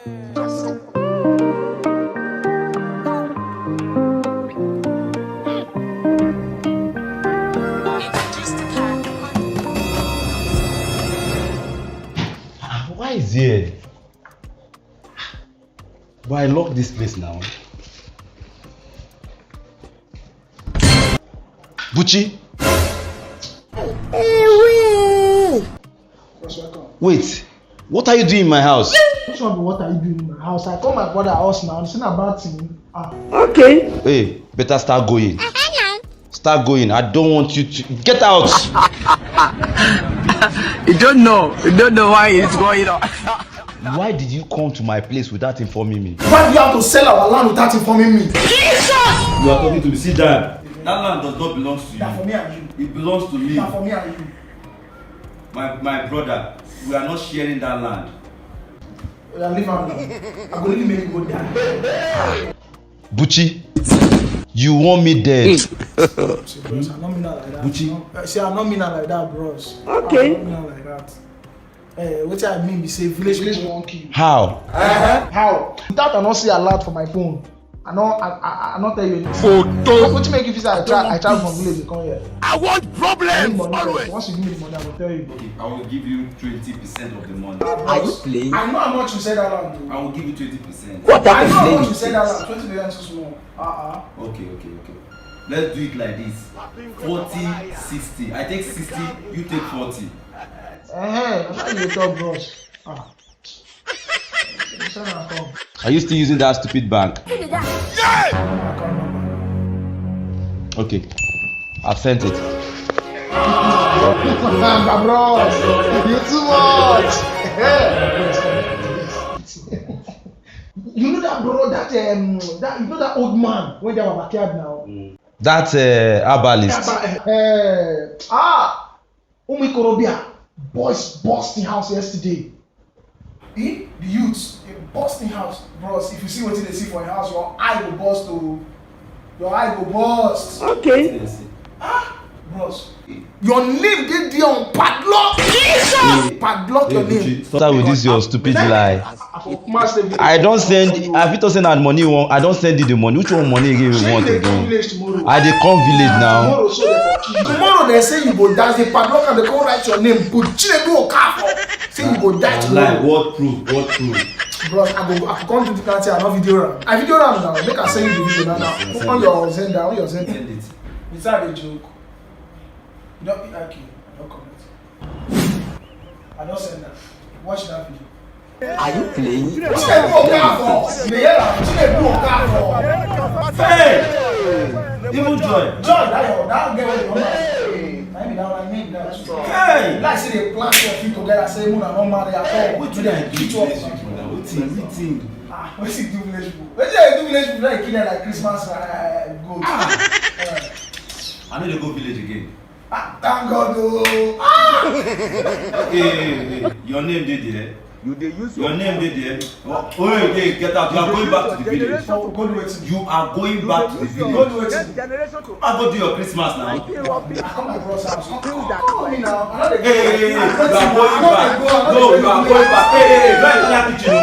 Why is here? But I lock this place now. Buchi? Wait, what are you doing in my house? Which one be what are you doing in my house? I call my brother house now. It's not about him. Okay. Hey, better start going. Start going. I don't want you to get out. You don't know why it's going on. Why did you come to my place without informing me? Why do you have to sell our land without informing me? Jesus! You are talking to me. Sit down. That land does not belong to you. That's for me and you. It belongs to me. That's for me and you. My brother, we are not sharing that land. Leave am now. I'm going to make you go down. Buchi, you want me dead? See, bros, I don't mean that like that. Buchi. See, I don't mean that like that, bros. Okay. I don't mean that like that. What I mean be say village won't kill you. How? How? Without I not see alert for my phone. I not tell you anything. What make you feel say I travel from village to come here? I want problems Always. Once you give me the money, I will tell you. Okay, I will give you 20% of the money. Are you playing? I know how much you said that land. I will give you 20%. What I type know of how playing much you is said that this? land. 20 million too small. Okay. Let's do it like this. 40, 60. I take 60, you take 40. That's how you talk, bros. Are you still using that stupid bank? Okay, I've sent it. Bros, you too much. You know that bro, that you know that old man when they were backyard now. That herbalist. Umi Korobia, boys busting house yesterday. The youths, they busting house, bros. If you see what they see for your house, your eye will burst to. Your eye will burst. Okay. Bros. Your name dey there on padlock. Jesus! Padlock your name. Start with this your stupid lie. I don't send. I fit send that money. I don't send you the money. Which one money again you want again? I dey come village now. Tomorrow they say you go dance the padlock and they come write your name. But Chinedu Okafor say you go die tomorrow. Like what proof? Bros, I come to the country and not video ram. I video ram now. Make I send you the video now. Put on your Zenda. On your Zenda. Send it. It's not a joke. You don't be okay. I don't comment. I don't send that. Watch that video. Are you playing? Chinedu Okafor. You hear that? Chinedu Okafor. Hey! Even Joy. Joy, that girl with your man. Maybe that one, maybe that too. Hey! Like say they plan your feet together, say Moon and not marry at all. What do they do village people now? What thing? What's he do village people? What do do village people like kill them like Christmas goat? I know they go village again. Thank God though. Hey, your name did there. You dey use Your name did there. Oh, hey, get out. You are going back to the village. Go do it. You are going back to the Go village. do it. generation to I go do your Christmas now. I come my brother's house. Come me now. I know they Hey, you are going back. No, you are going back. Hey, where is that kitchen?